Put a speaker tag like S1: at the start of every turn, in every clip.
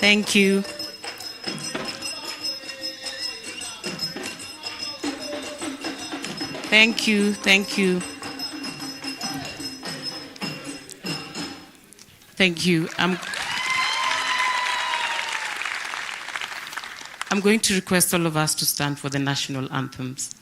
S1: Thank you. Thank you. Thank you. Thank you. I'm going to request all of us to stand for the national anthems.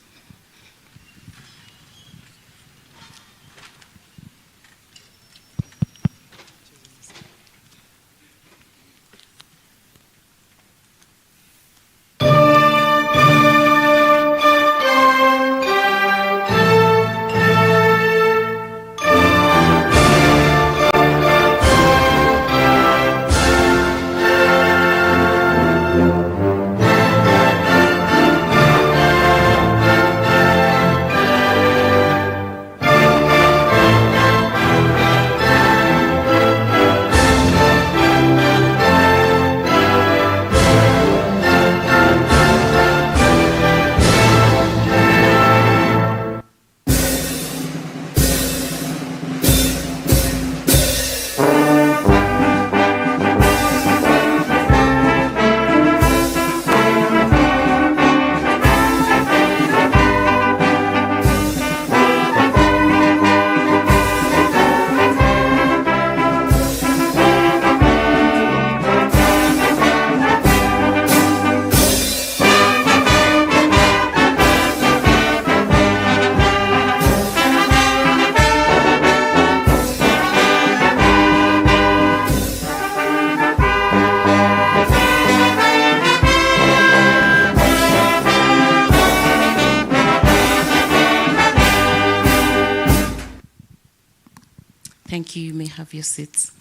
S1: Thank you. You may have your seats.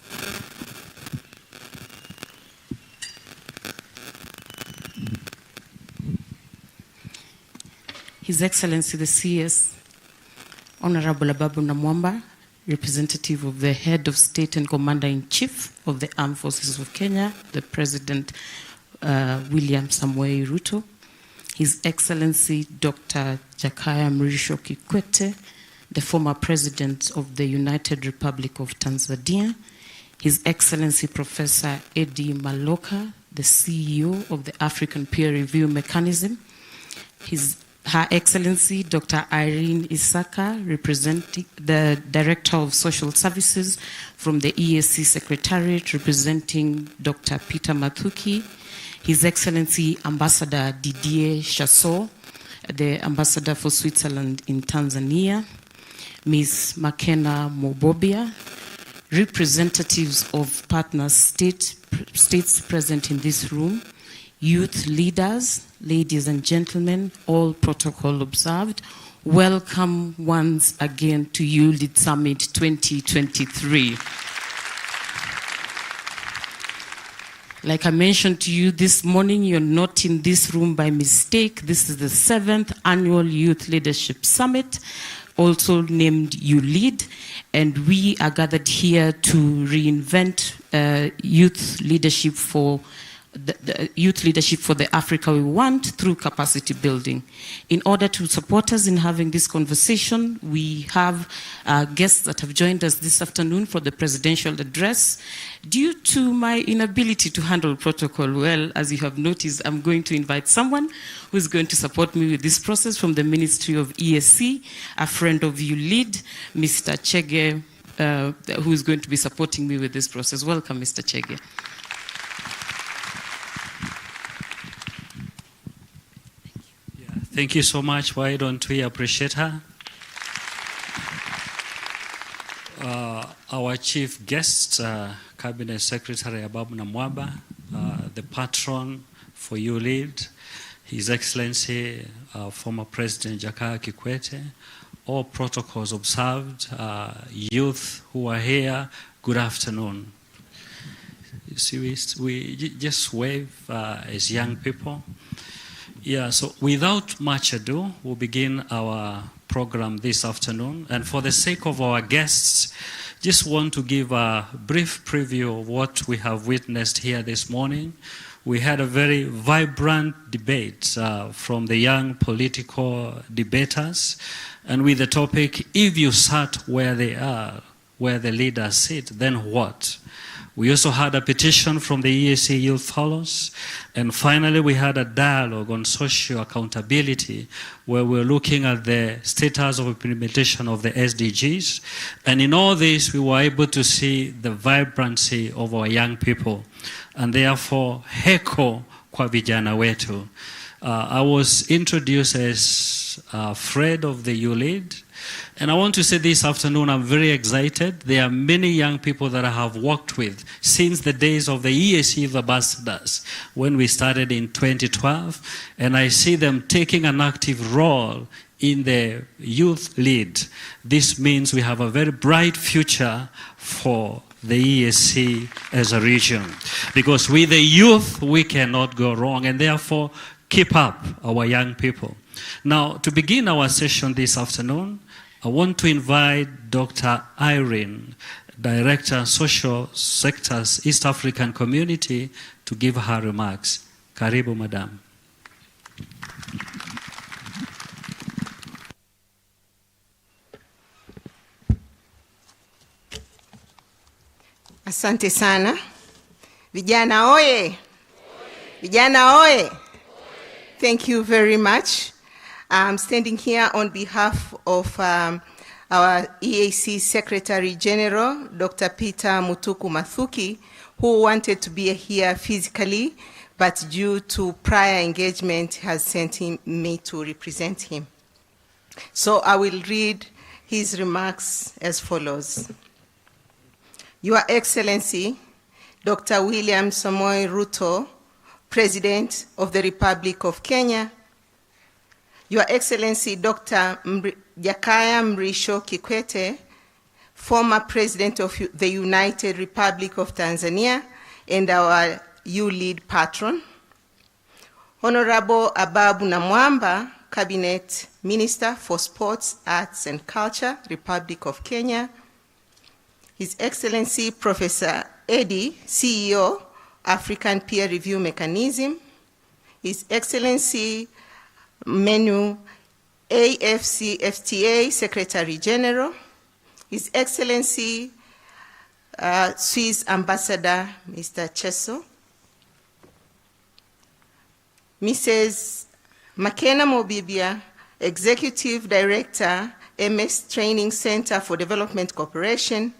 S1: His Excellency the CS, Honorable Ababu Namwamba, representative of the Head of State and Commander-in-Chief of the Armed Forces of Kenya, the President William Samoei Ruto, His Excellency Dr. Jakaya Mrisho Kikwete, the former President of the United Republic of Tanzania, His Excellency Professor Eddie Maloka, the CEO of the African Peer Review Mechanism, Her Excellency Dr. Irene Isaka, representing the Director of Social Services from the EAC Secretariat, representing Dr. Peter Mathuki, His Excellency Ambassador Didier Chassot, the Ambassador for Switzerland in Tanzania, Ms. Makena Mobobia, representatives of partner states present in this room, youth leaders, ladies and gentlemen, all protocol observed. Welcome once again to YouLead Summit 2023. Like I mentioned to you this morning, you're not in this room by mistake. This is the 7th Annual Youth Leadership Summit, also named YouLead, and we are gathered here to reinvent youth leadership for the Africa we want through capacity building. In order to support us in having this conversation, we have guests that have joined us this afternoon for the presidential address. Due to my inability to handle protocol well, as you have noticed, I'm going to invite someone who is going to support me with this process from the Ministry of ESC, a friend of YouLead, Mr. Chege, who is going to be supporting me with this process. Welcome, Mr. Chege.
S2: Thank you so much. Why don't we appreciate her? Our chief guest, Cabinet Secretary Ababu Namwamba, the patron for YouLead, His Excellency, former President Jakaya Kikwete, all protocols observed, youth who are here, good afternoon. You see, we just wave as young people. Yeah, so without much ado, we'll begin our program this afternoon. And for the sake of our guests, just want to give a brief preview of what we have witnessed here this morning. We had a very vibrant debate from the young political debaters, and with the topic, if you sat where they are, where the leaders sit, then what? We also had a petition from the EAC Youth Fellows. And finally, we had a dialogue on social accountability where we're looking at the status of implementation of the SDGs. And in all this, we were able to see the vibrancy of our young people. And therefore, heko kwa vijana wetu. I was introduced as Fred of the YouLead. And I want to say this afternoon, I'm very excited. There are many young people that I have worked with since the days of the EAC Youth Ambassadors when we started in 2012. And I see them taking an active role in the YouLead. This means we have a very bright future for the EAC as a region. Because with the youth, we cannot go wrong. And therefore, keep up our young people. Now, to begin our session this afternoon, I want to invite Dr. Irene, Director, Social Sectors, East African Community, to give her remarks. Karibu, Madam.
S3: Asante sana. Vijana oye! Vijana oye! Thank you very much. I'm standing here on behalf of our EAC Secretary General, Dr. Peter Mutuku Mathuki, who wanted to be here physically, but due to prior engagement has sent me to represent him. So I will read his remarks as follows. Your Excellency, Dr. William Samoei Ruto, President of the Republic of Kenya, Your Excellency Dr. Jakaya Mrisho Kikwete, former President of the United Republic of Tanzania and our YouLead patron, Honorable Ababu Namwamba, Cabinet Minister for Sports, Arts and Culture, Republic of Kenya, His Excellency Professor Eddie, CEO, African Peer Review Mechanism, His Excellency Menu, AFCFTA Secretary General, His Excellency Swiss Ambassador Mr. Cheso, Mrs. Makena Mobibia, Executive Director, MS Training Center for Development Cooperation,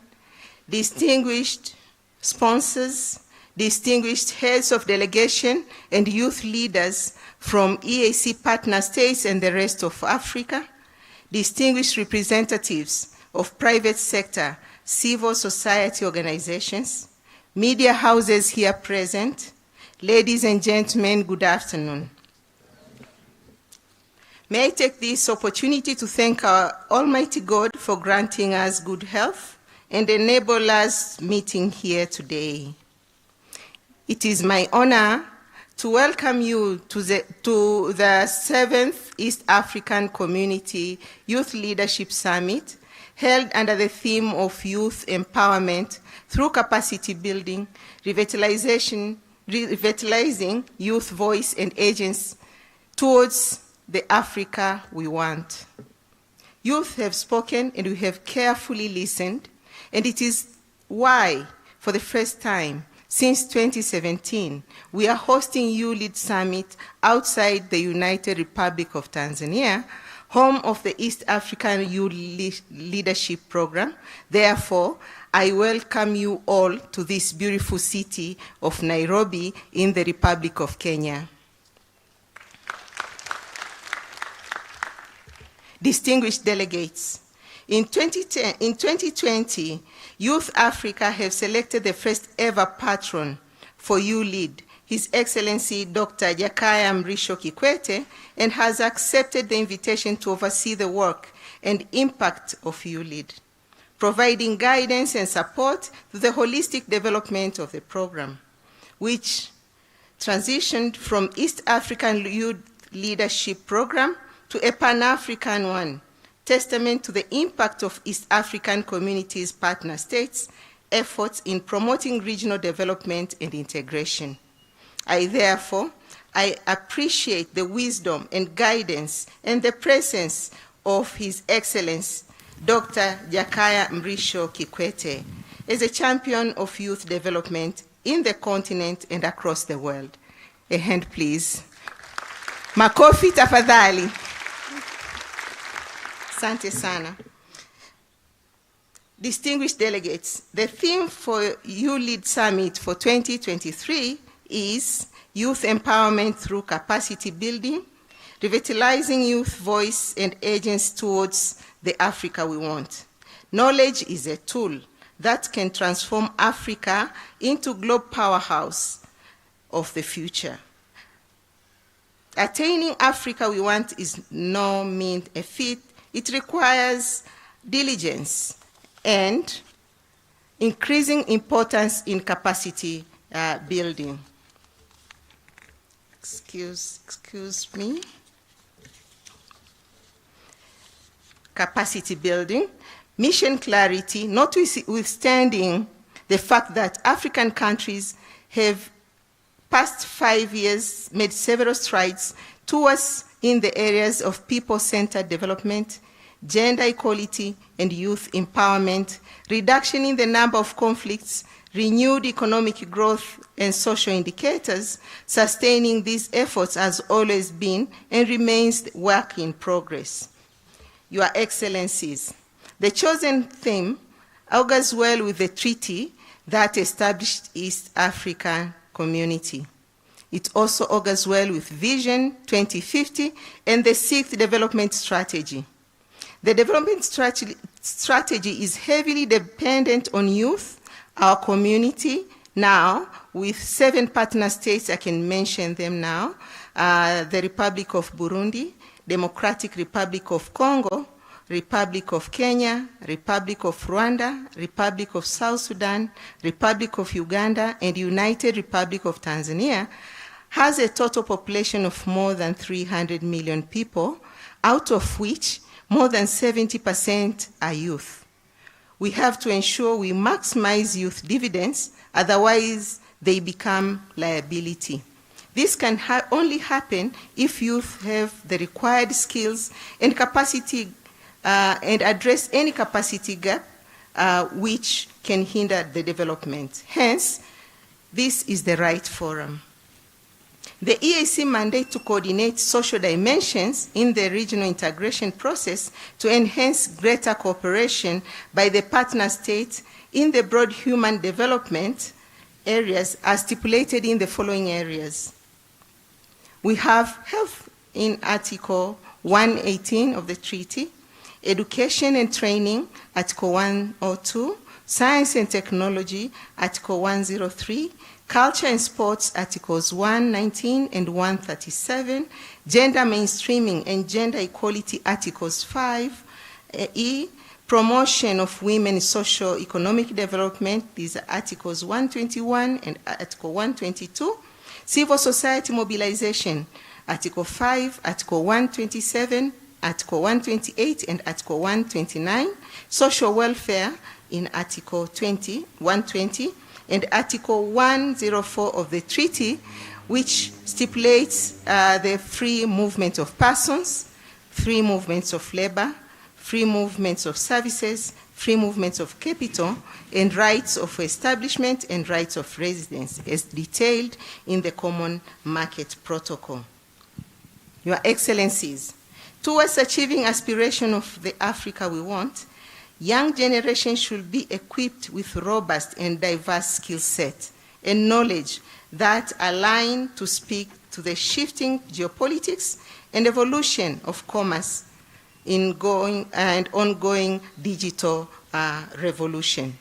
S3: distinguished sponsors, distinguished heads of delegation and youth leaders from EAC partner states and the rest of Africa, distinguished representatives of private sector, civil society organizations, media houses here present, ladies and gentlemen, good afternoon. May I take this opportunity to thank our Almighty God for granting us good health and enable us meeting here today. It is my honor to welcome you to the 7th East African Community Youth Leadership Summit, held under the theme of youth empowerment through capacity building, revitalizing youth voice and agents towards the Africa we want. Youth have spoken and we have carefully listened, and it is why, for the first time, since 2017, we are hosting YouLead Summit outside the United Republic of Tanzania, home of the East African Youth Leadership Program. Therefore, I welcome you all to this beautiful city of Nairobi in the Republic of Kenya. Distinguished delegates, in 2020, Youth Africa have selected the first ever patron for YouLead, His Excellency Dr. Jakaya Mrisho Kikwete, and has accepted the invitation to oversee the work and impact of YouLead, providing guidance and support to the holistic development of the program, which transitioned from East African Youth Leadership Program to a Pan-African one, testament to the impact of East African communities' partner states' efforts in promoting regional development and integration. I appreciate the wisdom and guidance and the presence of His Excellency, Dr. Jakaya Mrisho Kikwete, as a champion of youth development in the continent and across the world. A hand, please. Makofi tafadhali. Asante sana. Distinguished delegates, the theme for YouLead Summit for 2023 is Youth Empowerment Through Capacity Building, Revitalizing Youth Voice and Agents Towards the Africa We Want. Knowledge is a tool that can transform Africa into global powerhouse of the future. Attaining Africa we want is no mean a feat. It requires diligence and increasing importance in capacity building. Excuse me. Capacity building. Mission clarity, notwithstanding the fact that African countries have past 5 years made several strides towards in the areas of people-centered development, gender equality and youth empowerment, reduction in the number of conflicts, renewed economic growth and social indicators, sustaining these efforts has always been and remains work in progress. Your Excellencies, the chosen theme augurs well with the treaty that established East African Community. It also augurs well with Vision 2050 and the 6th Development Strategy. The development strategy is heavily dependent on youth, our community, now with 7 partner states, I can mention them now, the Republic of Burundi, Democratic Republic of Congo, Republic of Kenya, Republic of Rwanda, Republic of South Sudan, Republic of Uganda, and United Republic of Tanzania, has a total population of more than 300 million people, out of which more than 70% are youth. We have to ensure we maximize youth dividends, otherwise they become liability. This can only happen if youth have the required skills and capacity and address any capacity gap which can hinder the development. Hence, this is the right forum. The EAC mandate to coordinate social dimensions in the regional integration process to enhance greater cooperation by the partner states in the broad human development areas as stipulated in the following areas. We have health in Article 118 of the treaty, education and training, Article 102, science and technology, Article 103, culture and sports, Articles 119 and 137, gender mainstreaming and gender equality, Articles 5E, promotion of women's socio-economic development, these are Articles 121 and Article 122, civil society mobilization, Article 5, Article 127, Article 128 and Article 129, social welfare in Article 120, and Article 104 of the treaty, which stipulates the free movement of persons, free movements of labor, free movements of services, free movements of capital, and rights of establishment and rights of residence, as detailed in the Common Market Protocol. Your Excellencies, towards achieving aspiration of the Africa we want, young generations should be equipped with robust and diverse skill set and knowledge that align to speak to the shifting geopolitics and evolution of commerce in ongoing digital revolution.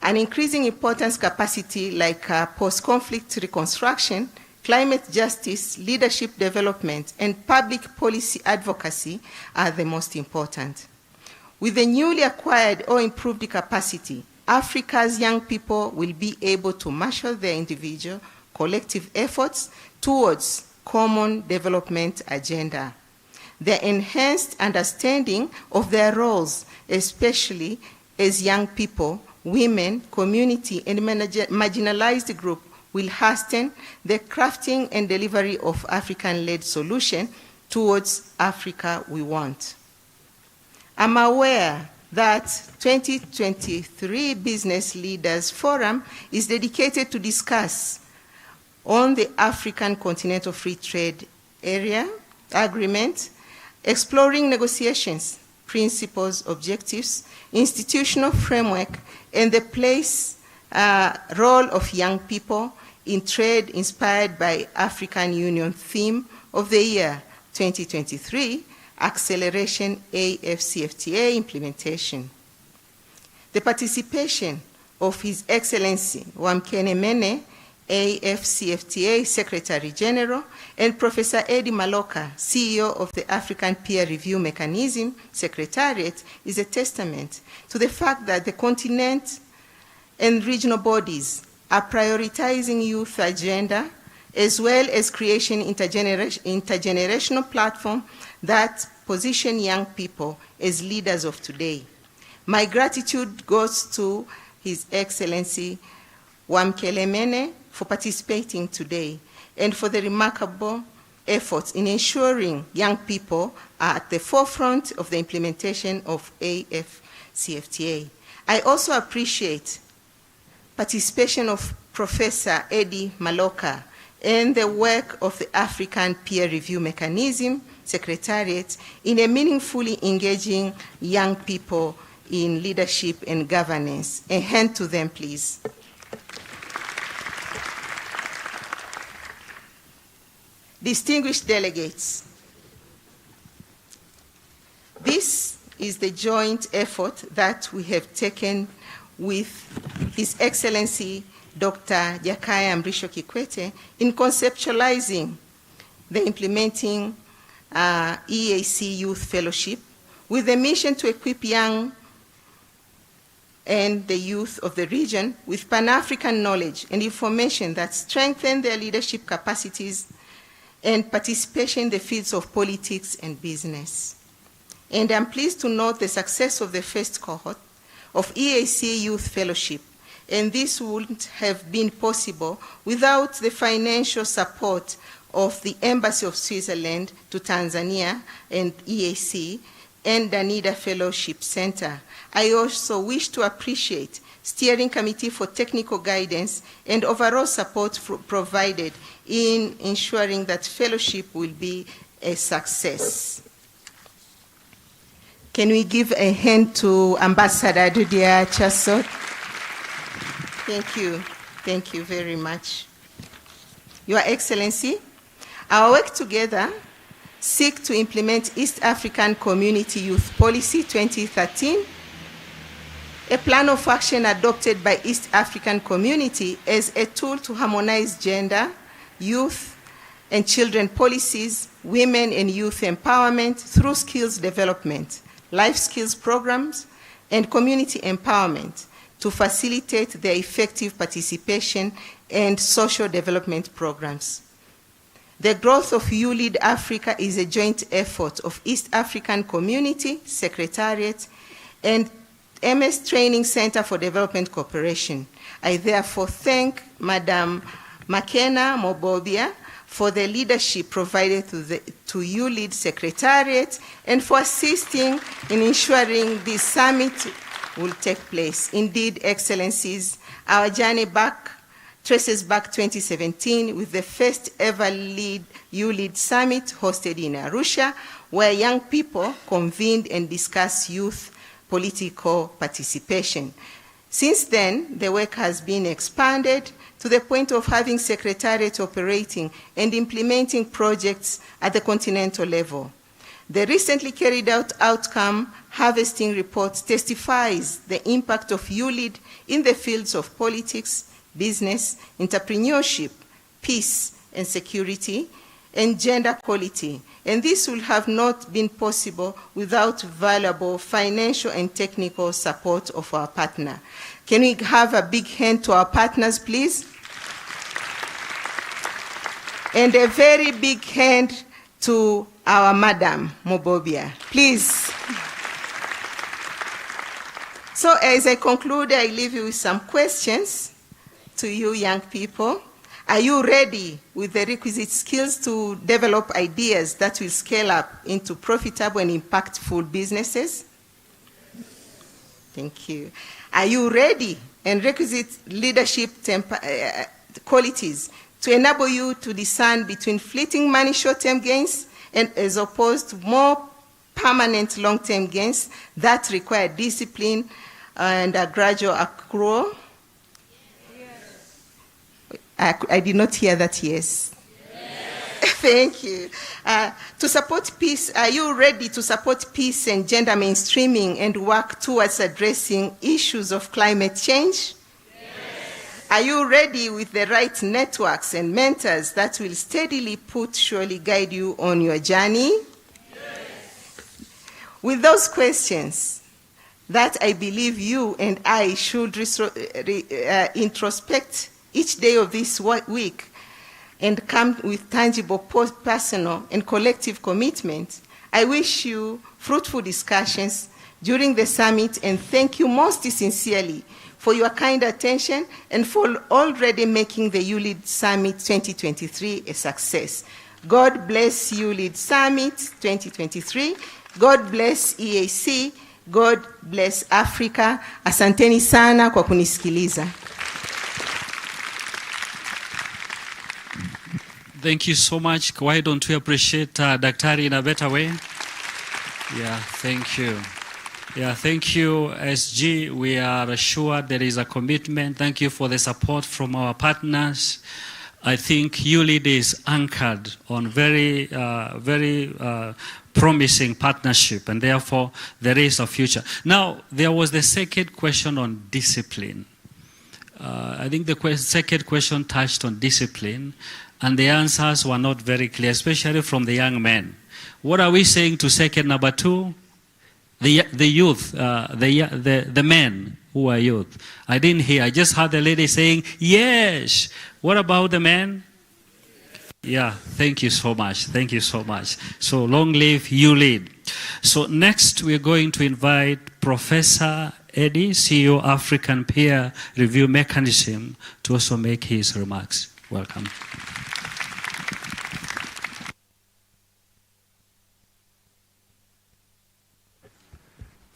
S3: An increasing importance capacity like post-conflict reconstruction, climate justice, leadership development, and public policy advocacy are the most important. With the newly acquired or improved capacity, Africa's young people will be able to marshal their individual, collective efforts towards common development agenda. Their enhanced understanding of their roles, especially as young people, women, community, and marginalized groups, will hasten the crafting and delivery of African-led solutions towards Africa we want. I'm aware that 2023 Business Leaders Forum is dedicated to discuss on the African Continental Free Trade Area Agreement, exploring negotiations, principles, objectives, institutional framework, and the role of young people in trade inspired by African Union theme of the year 2023, Acceleration AFCFTA Implementation. The participation of His Excellency Wamkene Mene, AFCFTA Secretary General, and Professor Eddie Maloka, CEO of the African Peer Review Mechanism Secretariat, is a testament to the fact that the continent and regional bodies are prioritizing youth agenda, as well as creating intergenerational platform that position young people as leaders of today. My gratitude goes to His Excellency Wamkene Mene for participating today and for the remarkable efforts in ensuring young people are at the forefront of the implementation of AFCFTA. I also appreciate participation of Professor Eddie Maloka and the work of the African Peer Review Mechanism Secretariat in a meaningfully engaging young people in leadership and governance. A hand to them, please. Distinguished delegates, this is the joint effort that we have taken with His Excellency Dr. Jakaya Mrisho Kikwete in conceptualizing the implementing EAC Youth Fellowship with the mission to equip young and the youth of the region with Pan-African knowledge and information that strengthen their leadership capacities and participation in the fields of politics and business. And I'm pleased to note the success of the first cohort of EAC Youth Fellowship, and this wouldn't have been possible without the financial support of the Embassy of Switzerland to Tanzania and EAC and Danida Fellowship Center. I also wish to appreciate Steering Committee for technical guidance and overall support provided in ensuring that fellowship will be a success. Can we give a hand to Ambassador Dudia Chassot? Thank you very much. Your Excellency, our work together seek to implement East African Community Youth Policy 2013, a plan of action adopted by East African Community as a tool to harmonize gender, youth, and children policies, women and youth empowerment through skills development, life skills programs, and community empowerment to facilitate their effective participation and social development programs. The growth of YouLead Africa is a joint effort of East African Community, Secretariat, and MS Training Center for Development Cooperation. I therefore thank Madam Makena Mobobia for the leadership provided to YouLead Secretariat and for assisting in ensuring this summit will take place. Indeed, Excellencies, our journey traces back 2017 with the first ever YouLead Summit hosted in Arusha, where young people convened and discussed youth political participation. Since then, the work has been expanded to the point of having secretariat operating and implementing projects at the continental level. The recently carried out outcome harvesting report testifies the impact of YouLead in the fields of politics, business, entrepreneurship, peace and security, and gender equality. And this would have not been possible without valuable financial and technical support of our partner. Can we have a big hand to our partners, please? And a very big hand to our Madam Mobobia, please. So as I conclude, I leave you with some questions to you young people. Are you ready with the requisite skills to develop ideas that will scale up into profitable and impactful businesses? Thank you. Are you ready and requisite leadership qualities to enable you to discern between fleeting money short-term gains and as opposed to more permanent long-term gains that require discipline and a gradual accrual? Yes. I did not hear that yes. Yes. Thank you. To support peace, are you ready to support peace and gender mainstreaming and work towards addressing issues of climate change? Are you ready with the right networks and mentors that will steadily surely guide you on your journey? Yes. With those questions that I believe you and I should introspect each day of this week and come with tangible personal and collective commitment, I wish you fruitful discussions during the summit and thank you most sincerely for your kind attention and for already making the YouLead Summit 2023 a success. God bless YouLead Summit 2023. God bless EAC. God bless Africa. Asanteni sana kwa kunisikiliza.
S2: Thank you so much. Why don't we appreciate Daktari in a better way? Yeah, thank you. Yeah, thank you, SG. We are assured there is a commitment. Thank you for the support from our partners. I think YouLead is anchored on very promising partnership, and therefore there is a future. Now, there was the second question on discipline. I think the second question touched on discipline, and the answers were not very clear, especially from the young men. What are we saying to second number two? The youth, the men who are youth. I didn't hear. I just heard the lady saying, yes. What about the men? Yeah, thank you so much. Thank you so much. So long live YouLead. So next we're going to invite Professor Eddie, CEO African Peer Review Mechanism, to also make his remarks. Welcome.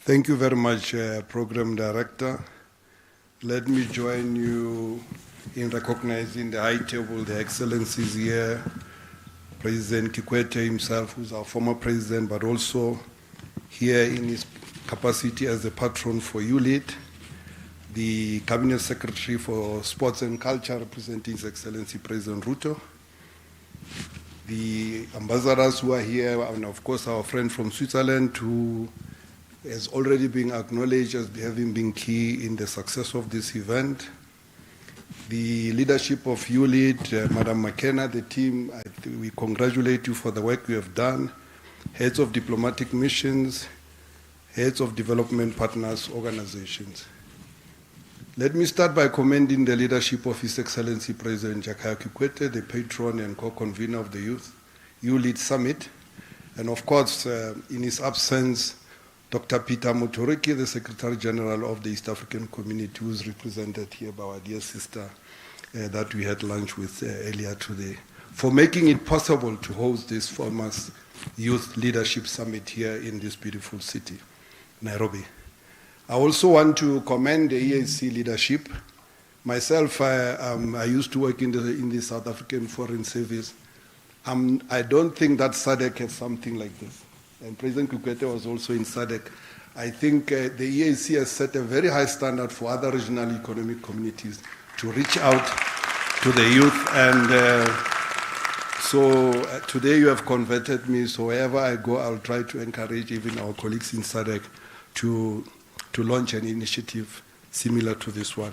S4: Thank you very much, Program Director. Let me join you in recognizing the high table, the excellencies here, President Kikwete himself, who's our former president, but also here in his capacity as the patron for YouLead, the Cabinet Secretary for Sports and Culture, representing His Excellency President Ruto, the ambassadors who are here, and of course our friend from Switzerland, who has already been acknowledged as having been key in the success of this event. The leadership of YouLead, Madam McKenna, the team, we congratulate you for the work you have done. Heads of diplomatic missions, heads of development partners organizations. Let me start by commending the leadership of His Excellency President Jakaya Kikwete, the patron and co-convener of the YouLead Summit, and of course, in his absence, Dr. Peter Muturiki, the Secretary General of the East African Community, who is represented here by our dear sister that we had lunch with earlier today, for making it possible to host this famous Youth Leadership Summit here in this beautiful city, Nairobi. I also want to commend the EAC leadership. Myself, I used to work in the South African Foreign Service. I don't think that SADC has something like this. And President Kikwete was also in SADC. I think the EAC has set a very high standard for other regional economic communities to reach out to the youth. And so today you have converted me, so wherever I go, I'll try to encourage even our colleagues in SADC to launch an initiative similar to this one.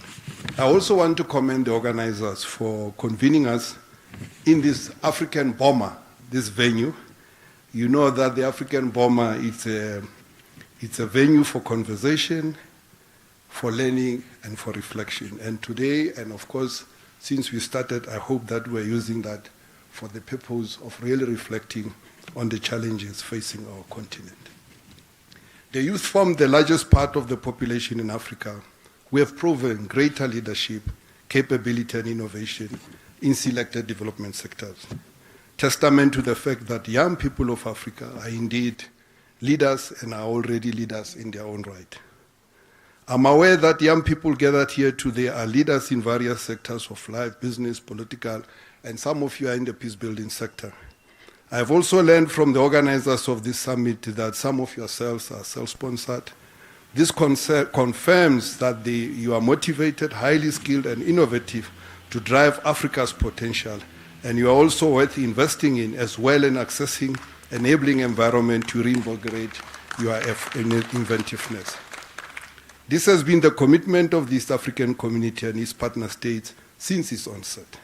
S4: I also want to commend the organizers for convening us in this African Bomber, this venue. You know that the African Bomber, it's a venue for conversation, for learning, and for reflection. And today, and of course, since we started, I hope that we're using that for the purpose of really reflecting on the challenges facing our continent. The youth form the largest part of the population in Africa. We have proven greater leadership, capability, and innovation in selected development sectors. Testament to the fact that young people of Africa are indeed leaders and are already leaders in their own right. I'm aware that young people gathered here today are leaders in various sectors of life, business, political, and some of you are in the peace-building sector. I have also learned from the organizers of this summit that some of yourselves are self-sponsored. This confirms that you are motivated, highly skilled, and innovative to drive Africa's potential, and you are also worth investing in as well in accessing enabling environment to reinvigorate your inventiveness. This has been the commitment of the East African community and its partner states since its onset,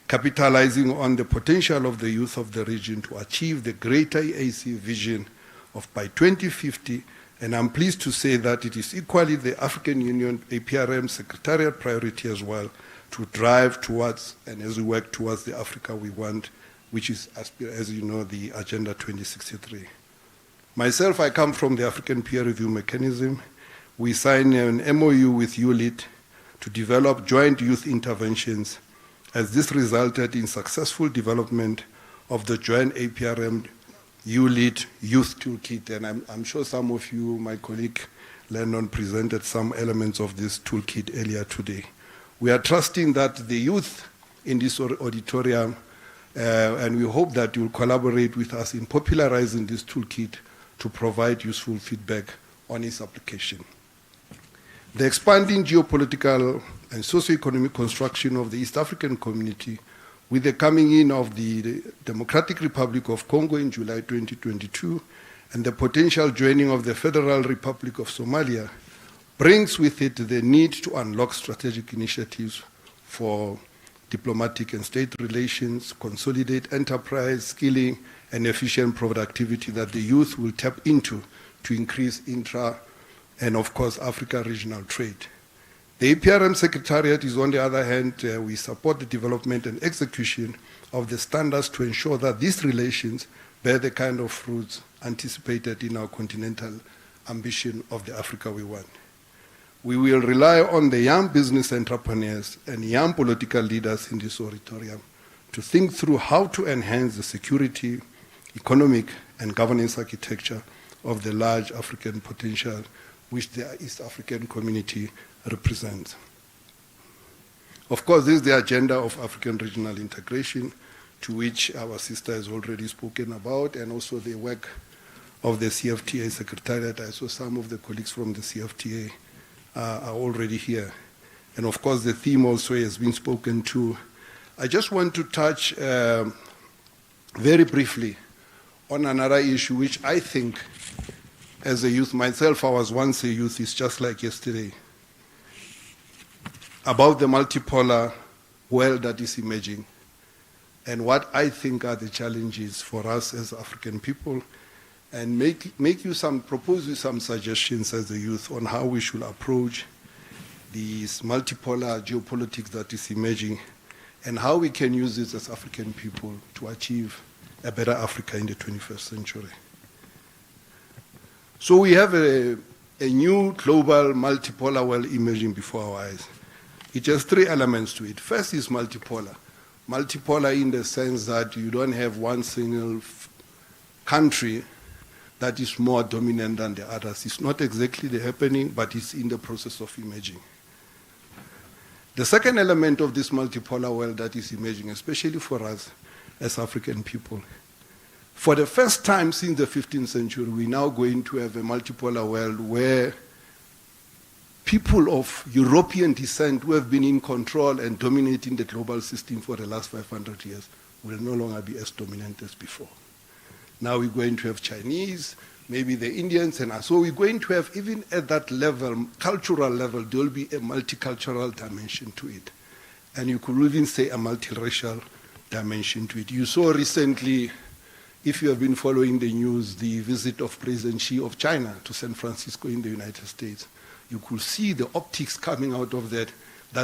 S4: capitalizing on the potential of the youth of the region to achieve the greater EAC vision of by 2050, and I'm pleased to say that it is equally the African Union APRM Secretariat priority as well to drive towards, and as we work towards the Africa we want, which is, as you know, the Agenda 2063. Myself, I come from the African Peer Review Mechanism. We signed an MOU with YouLead to develop joint youth interventions, as this resulted in successful development of the joint APRM YouLead Youth Toolkit. And I'm sure some of you, my colleague Lennon, presented some elements of this toolkit earlier today. We are trusting that the youth in this auditorium, and we hope that you will collaborate with us in popularizing this toolkit to provide useful feedback on its application. The expanding geopolitical and socio-economic construction of the East African community, with the coming in of the Democratic Republic of Congo in July 2022, and the potential joining of the Federal Republic of Somalia, brings with it the need to unlock strategic initiatives for diplomatic and state relations, consolidate enterprise, skilling, and efficient productivity that the youth will tap into to increase intra- and, of course, Africa regional trade. The APRM Secretariat is, on the other hand, we support the development and execution of the standards to ensure that these relations bear the kind of fruits anticipated in our continental ambition of the Africa we want. We will rely on the young business entrepreneurs and young political leaders in this auditorium to think through how to enhance the security, economic, and governance architecture of the large African potential which the East African community represents. Of course, this is the agenda of African regional integration, to which our sister has already spoken about, and also the work of the CFTA Secretariat. I saw some of the colleagues from the CFTA are already here. And of course, the theme also has been spoken to. I just want to touch very briefly on another issue, which I think, as a youth, myself, I was once a youth, it's just like yesterday, about the multipolar world that is emerging, and what I think are the challenges for us as African people, and propose you some suggestions as a youth on how we should approach these multipolar geopolitics that is emerging, and how we can use this as African people to achieve a better Africa in the 21st century. So we have a new global multipolar world emerging before our eyes. It has three elements to it. First is multipolar. Multipolar in the sense that you don't have one single country that is more dominant than the others. It's not exactly happening, but it's in the process of emerging. The second element of this multipolar world that is emerging, especially for us as African people, for the first time since the 15th century, we're now going to have a multipolar world where people of European descent who have been in control and dominating the global system for the last 500 years will no longer be as dominant as before. Now we're going to have Chinese, maybe the Indians, and so we're going to have, even at that level, cultural level, there will be a multicultural dimension to it. And you could even say a multiracial dimension to it. You saw recently, if you have been following the news, the visit of President Xi of China to San Francisco in the United States. You could see the optics coming out of that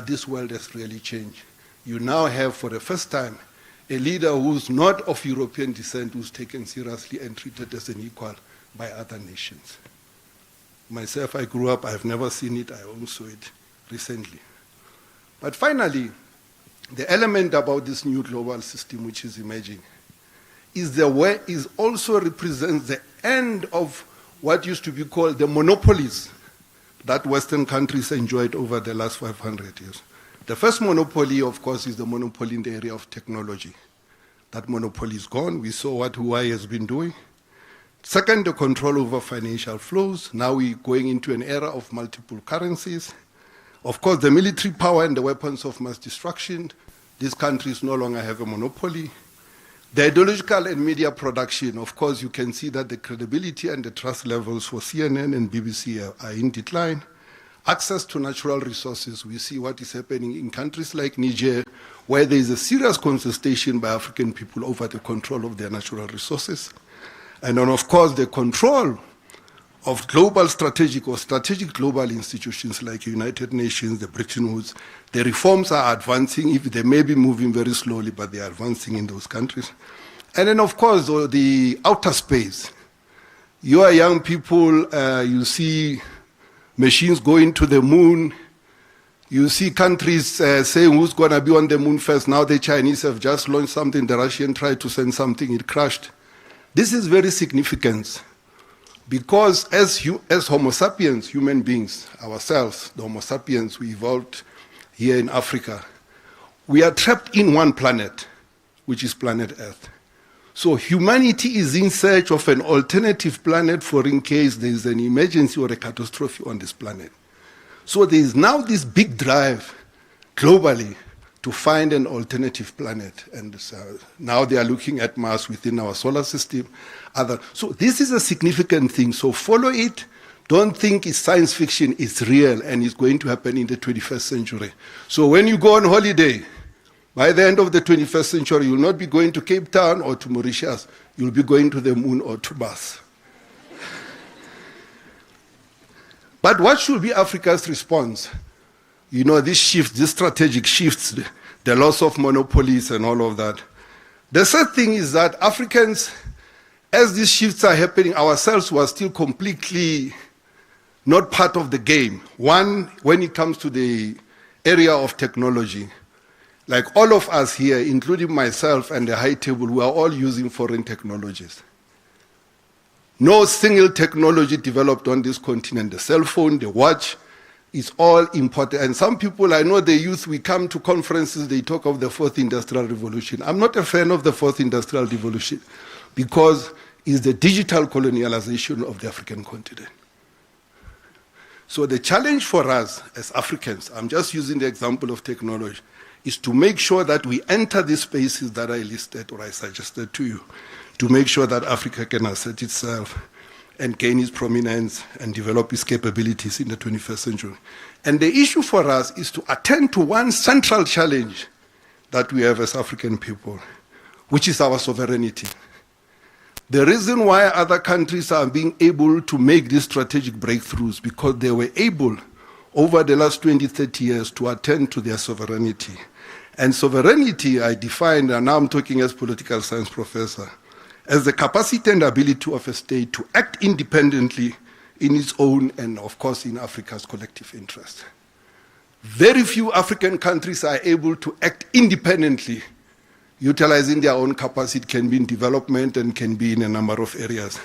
S4: this world has really changed. You now have, for the first time, a leader who's not of European descent, who's taken seriously and treated as an equal by other nations. Myself, I grew up, I've never seen it, I only saw it recently. But finally, the element about this new global system which is emerging is also represents the end of what used to be called the monopolies that Western countries enjoyed over the last 500 years. The first monopoly, of course, is the monopoly in the area of technology. That monopoly is gone. We saw what Huawei has been doing. Second, the control over financial flows. Now we're going into an era of multiple currencies. Of course, the military power and the weapons of mass destruction. These countries no longer have a monopoly. The ideological and media production, of course, you can see that the credibility and the trust levels for CNN and BBC are in decline. Access to natural resources, we see what is happening in countries like Niger, where there is a serious contestation by African people over the control of their natural resources. And then, of course, the control of global strategic global institutions like United Nations, the Bretton Woods. The reforms are advancing, if they may be moving very slowly, but they are advancing in those countries. And then, of course, the outer space. You are young people, you see machines going to the moon. You see countries saying who's going to be on the moon first. Now the Chinese have just launched something. The Russians tried to send something. It crashed. This is very significant because as Homo sapiens, human beings, ourselves, the Homo sapiens, we evolved here in Africa. We are trapped in one planet, which is planet Earth. So humanity is in search of an alternative planet for in case there is an emergency or a catastrophe on this planet. So there is now this big drive globally to find an alternative planet. And now they are looking at Mars within our solar system. So this is a significant thing. So follow it. Don't think it's science fiction. It's real, and it's going to happen in the 21st century. So when you go on holiday, by the end of the 21st century, you'll not be going to Cape Town or to Mauritius. You'll be going to the moon or to Mars. But what should be Africa's response? You know, this shift, this strategic shifts, the loss of monopolies and all of that. The sad thing is that Africans, as these shifts are happening, ourselves were still completely not part of the game. One, when it comes to the area of technology, like all of us here, including myself and the high table, we are all using foreign technologies. No single technology developed on this continent. The cell phone, the watch, it's all imported. And some people, I know the youth, we come to conferences, they talk of the fourth industrial revolution. I'm not a fan of the fourth industrial revolution because it's the digital colonialization of the African continent. So the challenge for us as Africans, I'm just using the example of technology, is to make sure that we enter these spaces that I listed or I suggested to you, to make sure that Africa can assert itself and gain its prominence and develop its capabilities in the 21st century. And the issue for us is to attend to one central challenge that we have as African people, which is our sovereignty. The reason why other countries are being able to make these strategic breakthroughs because they were able, over the last 20, 30 years, to attend to their sovereignty. And sovereignty, I defined, and now I'm talking as political science professor, as the capacity and ability of a state to act independently in its own and, of course, in Africa's collective interest. Very few African countries are able to act independently, utilizing their own capacity, can be in development and can be in a number of areas.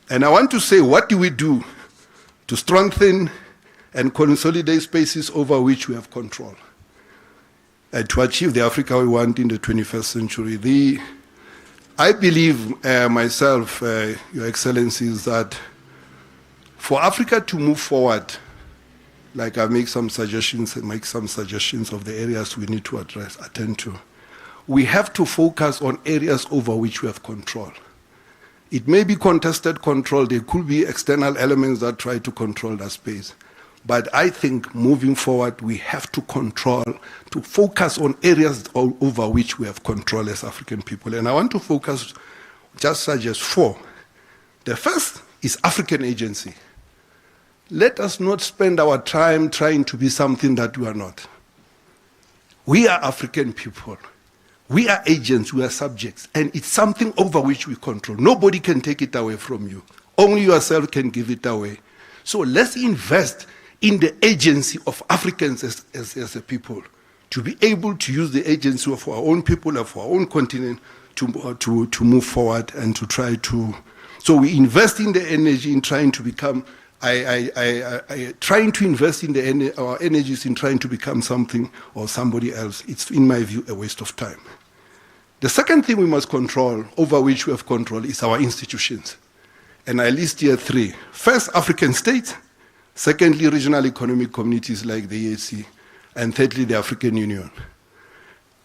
S4: And I want to say, what do we do to strengthen and consolidate spaces over which we have control? To achieve the Africa we want in the 21st century. I believe myself, Your Excellencies, that for Africa to move forward, like I make some suggestions of the areas we need to attend to, we have to focus on areas over which we have control. It may be contested control. There could be external elements that try to control that space. But I think moving forward, we have to focus on areas over which we have control as African people. And I want to focus, just suggest 4. The first is African agency. Let us not spend our time trying to be something that we are not. We are African people. We are agents, we are subjects, and it's something over which we control. Nobody can take it away from you. Only yourself can give it away. So let's invest in the agency of Africans as a people, to be able to use the agency of our own people, of our own continent, to move forward and to try to... So we invest in the energy in trying to become trying to invest in our energies in trying to become something or somebody else, it's, in my view, a waste of time. The second thing we must control, over which we have control, is our institutions. And I list here three. First, African states. Secondly, regional economic communities like the EAC. And thirdly, the African Union.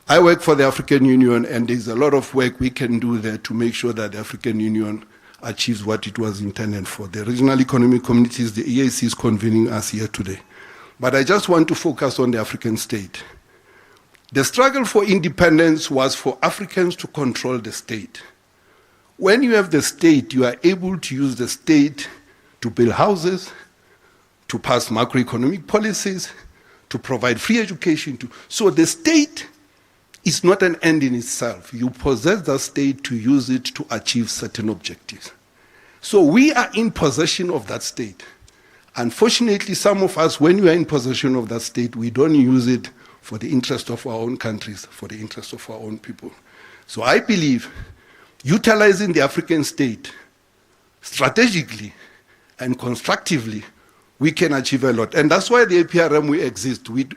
S4: I work for the African Union, and there's a lot of work we can do there to make sure that the African Union achieves what it was intended for. The regional economic communities, the EAC is convening us here today. But I just want to focus on the African state. The struggle for independence was for Africans to control the state. When you have the state, you are able to use the state to build houses, to pass macroeconomic policies, to provide free education. So the state is not an end in itself. You possess the state to use it to achieve certain objectives. So we are in possession of that state. Unfortunately, some of us, when we are in possession of that state, we don't use it for the interest of our own countries, for the interest of our own people. So I believe utilizing the African state strategically and constructively, we can achieve a lot. And that's why the APRM, we exist. We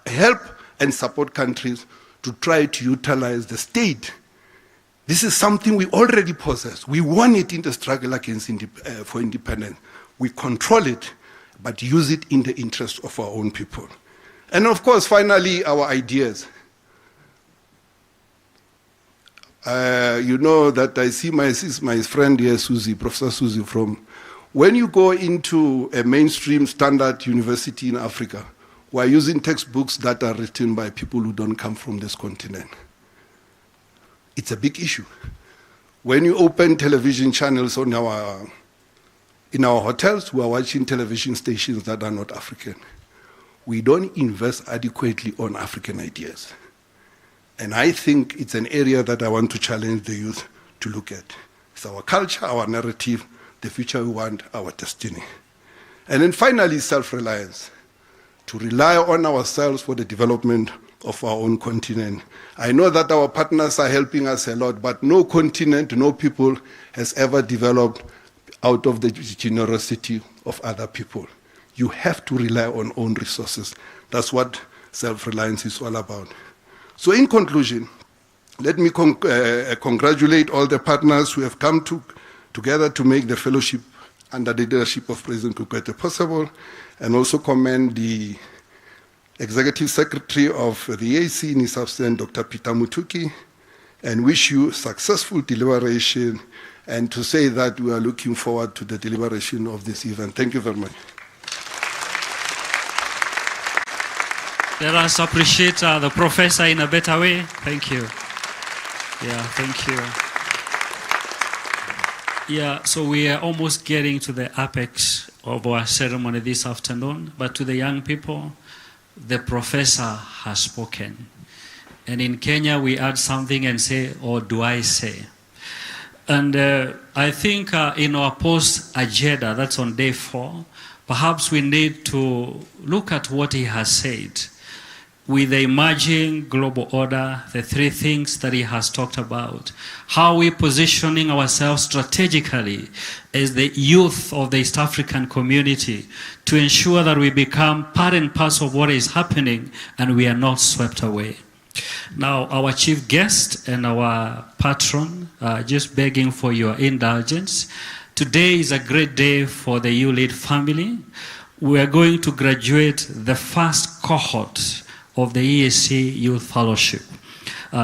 S4: help and support countries to try to utilize the state. This is something we already possess. We won it in the struggle against for independence. We control it, but use it in the interest of our own people. And of course, finally, our ideas. You know that I see my friend here, Susie, Professor Susie, when you go into a mainstream standard university in Africa, we're using textbooks that are written by people who don't come from this continent. It's a big issue. When you open television channels in our hotels, we are watching television stations that are not African. We don't invest adequately on African ideas. And I think it's an area that I want to challenge the youth to look at. It's our culture, our narrative, the future we want, our destiny. And then finally, self-reliance. To rely on ourselves for the development of our own continent. I know that our partners are helping us a lot, but no continent, no people has ever developed out of the generosity of other people. You have to rely on own resources. That's what self-reliance is all about. So in conclusion, let me congratulate all the partners who have come together to make the fellowship under the leadership of President Kikwete possible, and also commend the Executive Secretary of the EAC in his absence, Dr. Peter Mutuki, and wish you successful deliberation, and to say that we are looking forward to the deliberation of this event. Thank you very much.
S2: Let us appreciate the professor in a better way. Thank you. Yeah, thank you. Yeah, so we are almost getting to the apex of our ceremony this afternoon, but to the young people, the professor has spoken. And in Kenya, we add something and say, or do I say? And I think in our post-agenda, that's on day 4, perhaps we need to look at what he has said. With the emerging global order, the 3 things that he has talked about, how are we positioning ourselves strategically as the youth of the East African community to ensure that we become part and parcel of what is happening and we are not swept away. Now, our chief guest and our patron, just begging for your indulgence. Today is a great day for the YouLead family. We are going to graduate the first cohort of the EAC Youth Fellowship.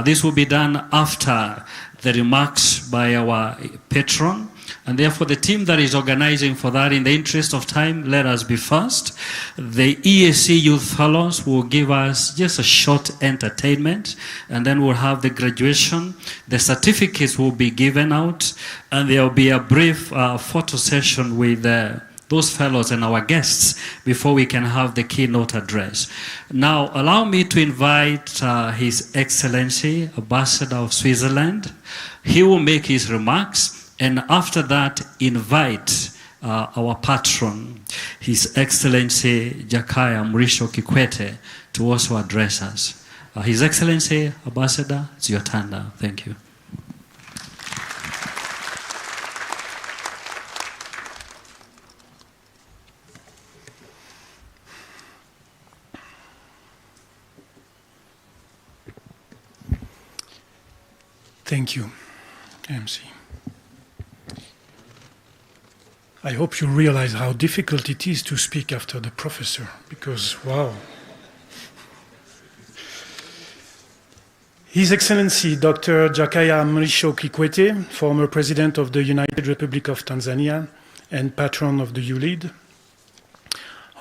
S2: This will be done after the remarks by our patron, and therefore the team that is organizing for that, in the interest of time, let us be fast. The EAC Youth Fellows will give us just a short entertainment, and then we'll have the graduation. The certificates will be given out, and there will be a brief photo session with those fellows and our guests before we can have the keynote address. Now, allow me to invite His Excellency, Ambassador of Switzerland. He will make his remarks, and after that, invite our patron, His Excellency Jakaya Mrisho Kikwete, to also address us. His Excellency, Ambassador, it's your turn now. Thank you.
S5: Thank you, MC. I hope you realize how difficult it is to speak after the professor, because, wow. His Excellency Dr. Jakaya Mrisho Kikwete, former President of the United Republic of Tanzania and patron of the YouLead.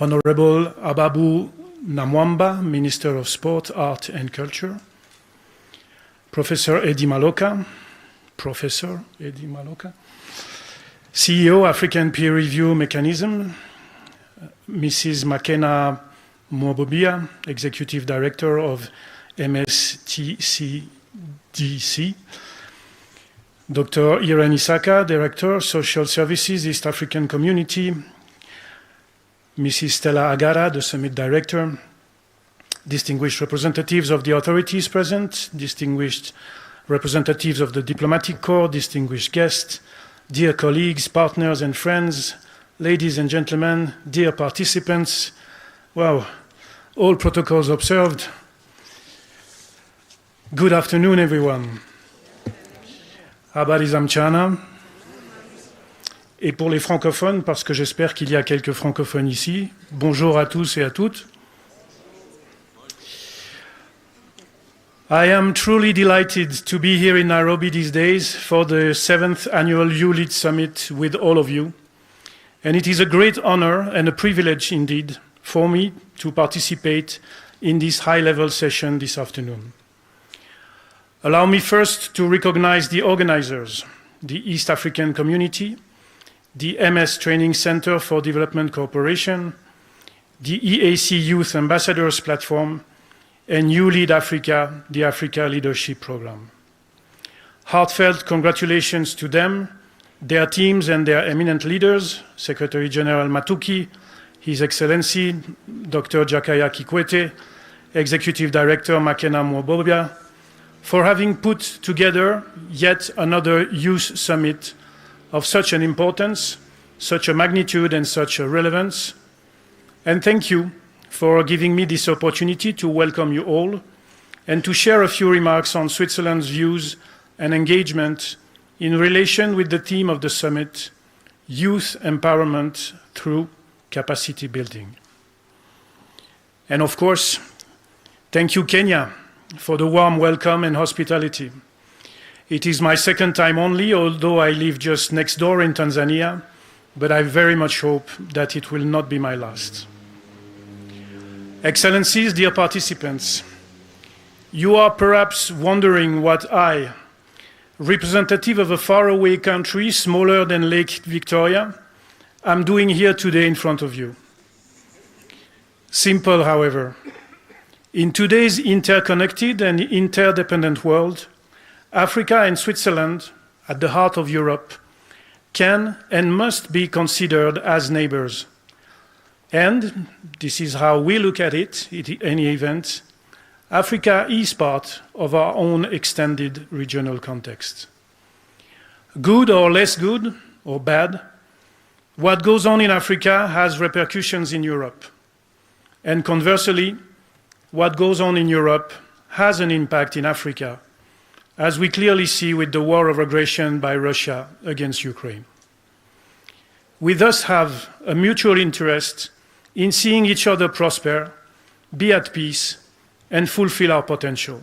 S5: Honorable Ababu Namwamba, Minister of Sport, Art and Culture. Professor Eddie Maloka, CEO, African Peer Review Mechanism. Mrs. Makena Mwobobia, Executive Director of MSTCDC. Dr. Irene Isaka, Director, Social Services, East African Community. Mrs. Stella Agara, the Summit Director. Distinguished representatives of the authorities present, distinguished representatives of the diplomatic corps, distinguished guests, dear colleagues, partners and friends, ladies and gentlemen, dear participants. Wow, all protocols observed. Good afternoon, everyone. Habari za mchana. Et pour les francophones, parce que j'espère qu'il y a quelques francophones ici, bonjour à tous et à toutes. I am truly delighted to be here in Nairobi these days for the 7th annual YouLead Summit with all of you. And it is a great honor and a privilege indeed for me to participate in this high-level session this afternoon. Allow me first to recognize the organizers, the East African Community, the MS Training Center for Development Cooperation, the EAC Youth Ambassadors Platform, and YouLead Africa, the Africa Leadership Program. Heartfelt congratulations to them, their teams and their eminent leaders, Secretary General Matuki, His Excellency Dr. Jakaya Kikwete, Executive Director Makena Mwobobia, for having put together yet another youth summit of such an importance, such a magnitude and such a relevance. And thank you for giving me this opportunity to welcome you all and to share a few remarks on Switzerland's views and engagement in relation with the theme of the summit, youth empowerment through capacity building. And of course, thank you, Kenya, for the warm welcome and hospitality. It is my second time only, although I live just next door in Tanzania, but I very much hope that it will not be my last. Excellencies, dear participants, you are perhaps wondering what I, representative of a faraway country smaller than Lake Victoria, am doing here today in front of you. Simple, however. In today's interconnected and interdependent world, Africa and Switzerland, at the heart of Europe, can and must be considered as neighbors. And this is how we look at it in any event. Africa is part of our own extended regional context. Good or less good or bad, what goes on in Africa has repercussions in Europe. And conversely, what goes on in Europe has an impact in Africa, as we clearly see with the war of aggression by Russia against Ukraine. We thus have a mutual interest in seeing each other prosper, be at peace, and fulfill our potential.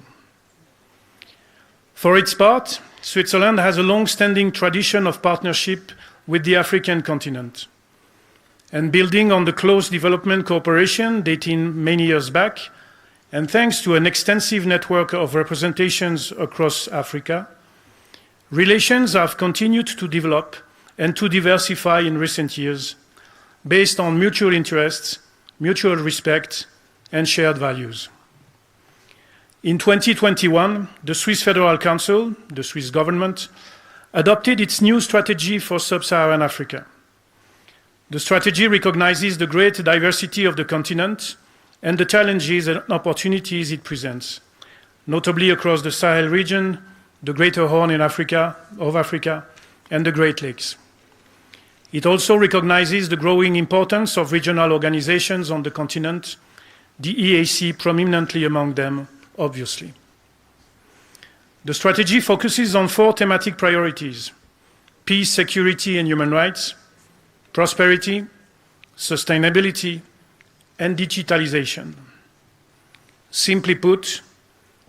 S5: For its part, Switzerland has a long-standing tradition of partnership with the African continent. And building on the close development cooperation dating many years back, and thanks to an extensive network of representations across Africa, relations have continued to develop and to diversify in recent years based on mutual interests, mutual respect, and shared values. In 2021, the Swiss Federal Council, the Swiss government, adopted its new strategy for sub-Saharan Africa. The strategy recognizes the great diversity of the continent and the challenges and opportunities it presents, notably across the Sahel region, the Greater Horn of Africa, and the Great Lakes. It also recognizes the growing importance of regional organizations on the continent, the EAC prominently among them, obviously. The strategy focuses on 4 thematic priorities: peace, security and human rights, prosperity, sustainability, and digitalization. Simply put,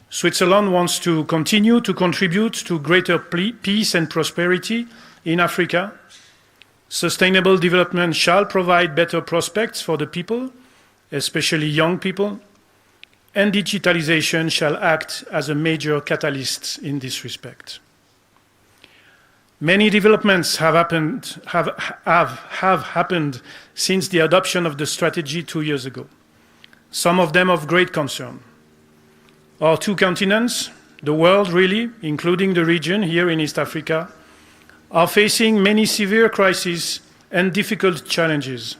S5: Switzerland wants to continue to contribute to greater peace and prosperity in Africa. Sustainable development shall provide better prospects for the people, especially young people, and digitalization shall act as a major catalyst in this respect. Many developments have happened since the adoption of the strategy 2 years ago, some of them of great concern. Our 2 continents, the world really, including the region here in East Africa, are facing many severe crises and difficult challenges.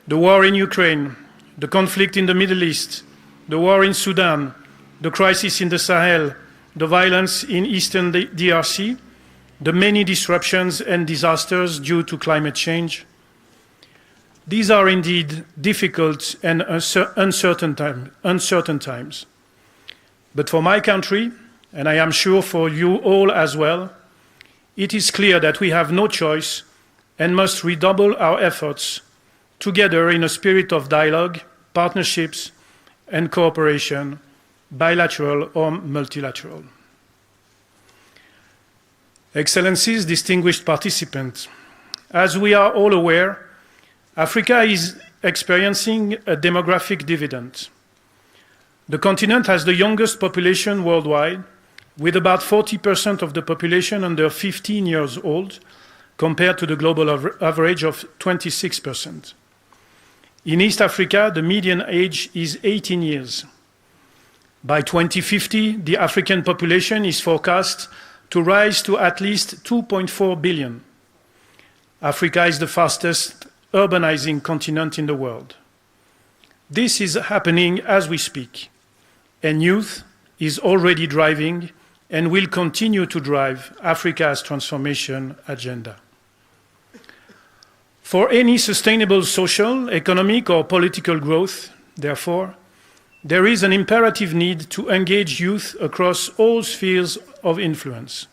S5: The war in Ukraine, the conflict in the Middle East, the war in Sudan, the crisis in the Sahel, the violence in Eastern DRC, the many disruptions and disasters due to climate change. These are indeed difficult and uncertain times. But for my country, and I am sure for you all as well, it is clear that we have no choice and must redouble our efforts together in a spirit of dialogue, partnerships, and cooperation, bilateral or multilateral. Excellencies, distinguished participants, as we are all aware, Africa is experiencing a demographic dividend. The continent has the youngest population worldwide, with about 40% of the population under 15 years old, compared to the global average of 26%. In East Africa, the median age is 18 years. By 2050, the African population is forecast to rise to at least 2.4 billion. Africa is the fastest urbanizing continent in the world. This is happening as we speak, and youth is already driving and will continue to drive Africa's transformation agenda. For any sustainable social, economic, or political growth, therefore, there is an imperative need to engage youth across all spheres of influence.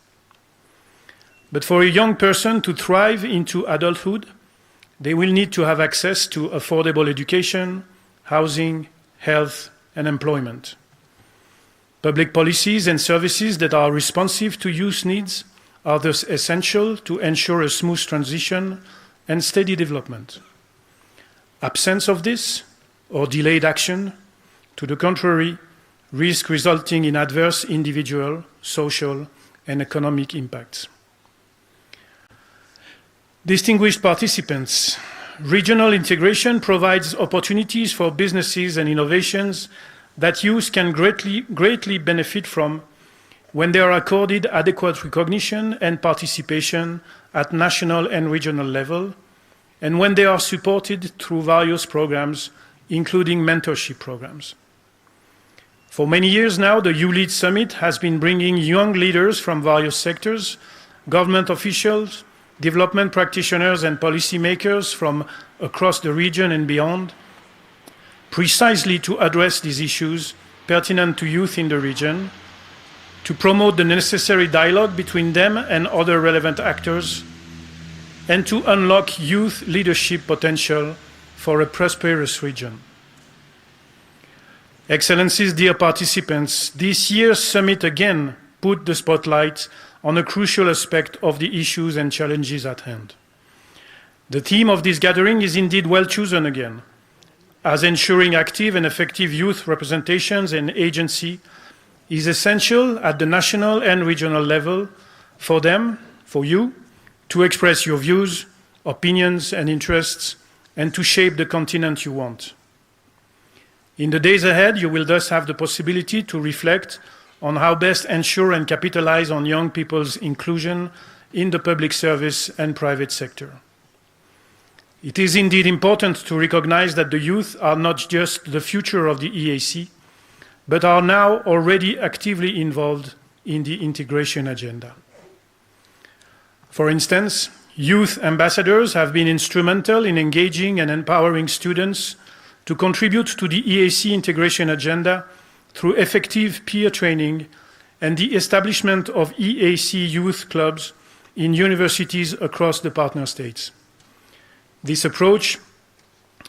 S5: But for a young person to thrive into adulthood, they will need to have access to affordable education, housing, health, and employment. Public policies and services that are responsive to youth needs are thus essential to ensure a smooth transition and steady development. Absence of this, or delayed action, to the contrary, risk resulting in adverse individual, social, and economic impacts. Distinguished participants, regional integration provides opportunities for businesses and innovations that youth can greatly benefit from when they are accorded adequate recognition and participation at national and regional level, and when they are supported through various programs, including mentorship programs. For many years now, the YouLead Summit has been bringing young leaders from various sectors, government officials, development practitioners and policymakers from across the region and beyond, precisely to address these issues pertinent to youth in the region, to promote the necessary dialogue between them and other relevant actors, and to unlock youth leadership potential for a prosperous region. Excellencies, dear participants, this year's summit again put the spotlight on a crucial aspect of the issues and challenges at hand. The theme of this gathering is indeed well chosen again, as ensuring active and effective youth representations and agency is essential at the national and regional level for them, for you, to express your views, opinions, and interests, and to shape the continent you want. In the days ahead, you will thus have the possibility to reflect on how best ensure and capitalize on young people's inclusion in the public service and private sector. It is indeed important to recognize that the youth are not just the future of the EAC, but are now already actively involved in the integration agenda. For instance, youth ambassadors have been instrumental in engaging and empowering students to contribute to the EAC integration agenda through effective peer training and the establishment of EAC youth clubs in universities across the partner states. This approach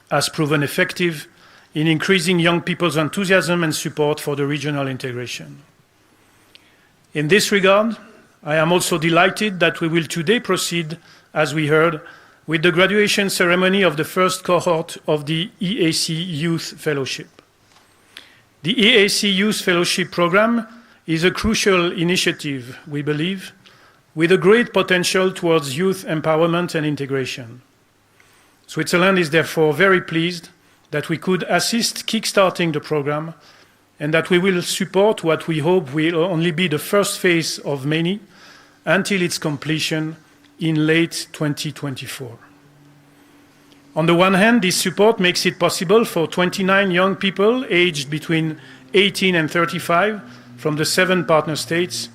S5: has proven effective in increasing young people's enthusiasm and support for the regional integration. In this regard, I am also delighted that we will today proceed, as we heard, with the graduation ceremony of the first cohort of the EAC Youth Fellowship. The EAC Youth Fellowship program is a crucial initiative, we believe, with a great potential towards youth empowerment and integration. Switzerland is therefore very pleased that we could assist kickstarting the program and that we will support what we hope will only be the first phase of many until its completion in late 2024. On the one hand, this support makes it possible for 29 young people aged between 18 and 35 from the 7 partner states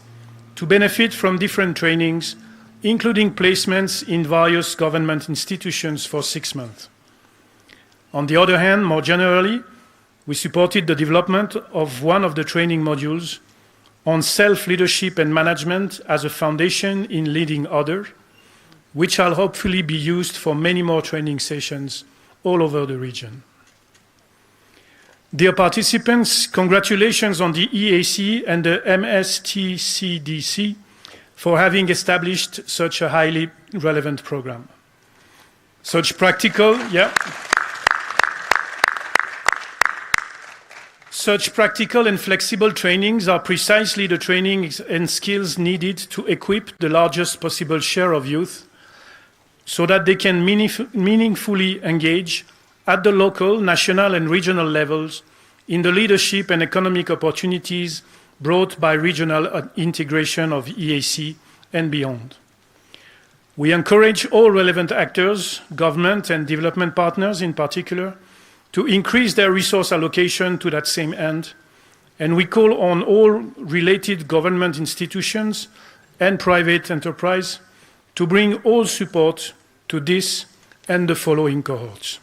S5: to benefit from different trainings, including placements in various government institutions for 6 months. On the other hand, more generally, we supported the development of one of the training modules on self-leadership and management as a foundation in leading others, which shall hopefully be used for many more training sessions all over the region. Dear participants, congratulations on the EAC and the MSTCDC for having established such a highly relevant program. Such practical and flexible trainings are precisely the trainings and skills needed to equip the largest possible share of youth so that they can meaningfully engage at the local, national, and regional levels in the leadership and economic opportunities brought by regional integration of EAC and beyond. We encourage all relevant actors, government and development partners in particular, to increase their resource allocation to that same end, and we call on all related government institutions and private enterprise to bring all support to this and the following cohorts.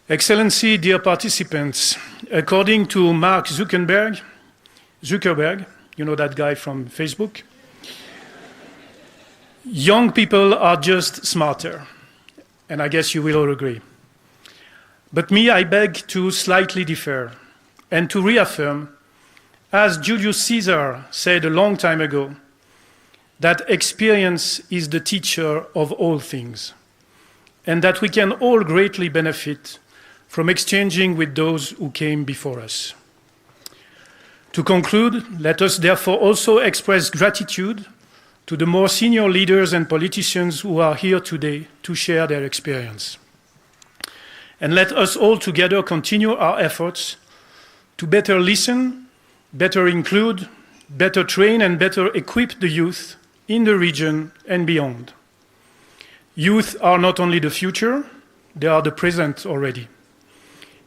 S5: Excellency, dear participants, according to Mark Zuckerberg, you know that guy from Facebook, young people are just smarter, and I guess you will all agree. But me, I beg to slightly differ and to reaffirm, as Julius Caesar said a long time ago, that experience is the teacher of all things, and that we can all greatly benefit from exchanging with those who came before us. To conclude, let us therefore also express gratitude to the more senior leaders and politicians who are here today to share their experience. And let us all together continue our efforts to better listen, better include, better train, and better equip the youth in the region and beyond. Youth are not only the future, they are the present already.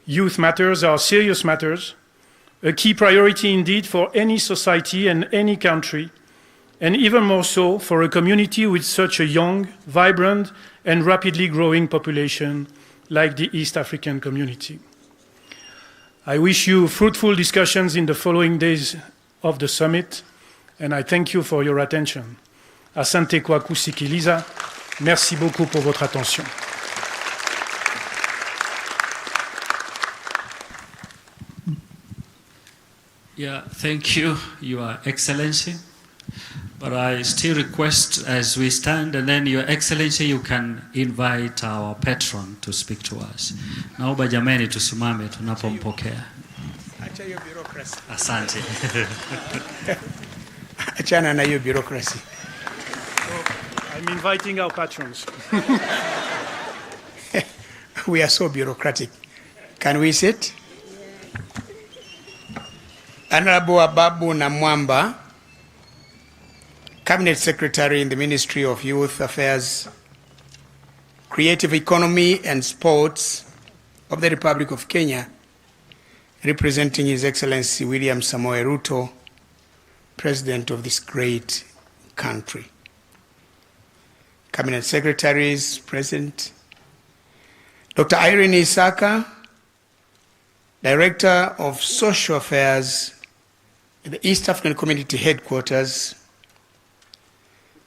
S5: Youth matters are serious matters, a key priority indeed for any society and any country, and even more so for a community with such a young, vibrant, and rapidly growing population like the East African community. I wish you fruitful discussions in the following days of the summit, and I thank you for your attention. Asante kwa kusikiliza. Merci beaucoup pour votre attention.
S2: Yeah, thank you, Your Excellency. But I still request as we stand, and then Your Excellency, you can invite our patron to speak to us. Naomba jameni tusimame tunapompokea.
S6: Acha hiyo bureaucracy.
S2: Asante.
S6: Achana na hiyo bureaucracy.
S5: I'm inviting our patrons.
S6: We are so bureaucratic. Can we sit? Honorable Ababu Namwamba, Cabinet Secretary in the Ministry of Youth Affairs, Creative Economy and Sports of the Republic of Kenya, representing His Excellency William Samoei Ruto, President of this great country. Cabinet Secretaries present, Dr. Irene Isaka, Director of Social Affairs at the East African Community Headquarters,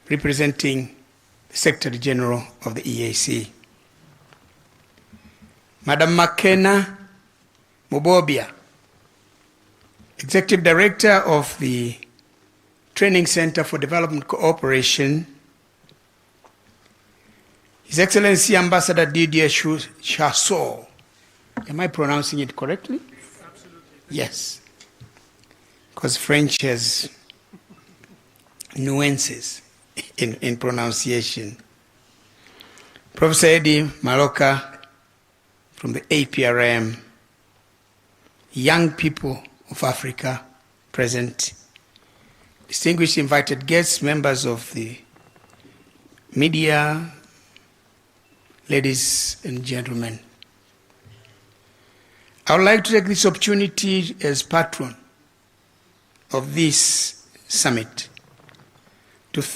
S6: representing the Secretary General of the EAC. Madam Makena Mubobia, Executive Director of the Training Center for Development Cooperation, His Excellency Ambassador Didier Chassot. Am I pronouncing it correctly?
S5: Absolutely.
S6: Yes, because French has nuances in pronunciation. Professor Eddie Maloka from the APRM, young people of Africa present, distinguished invited guests, members of the media, ladies and gentlemen. I would like to take this opportunity as patron of this summit to thank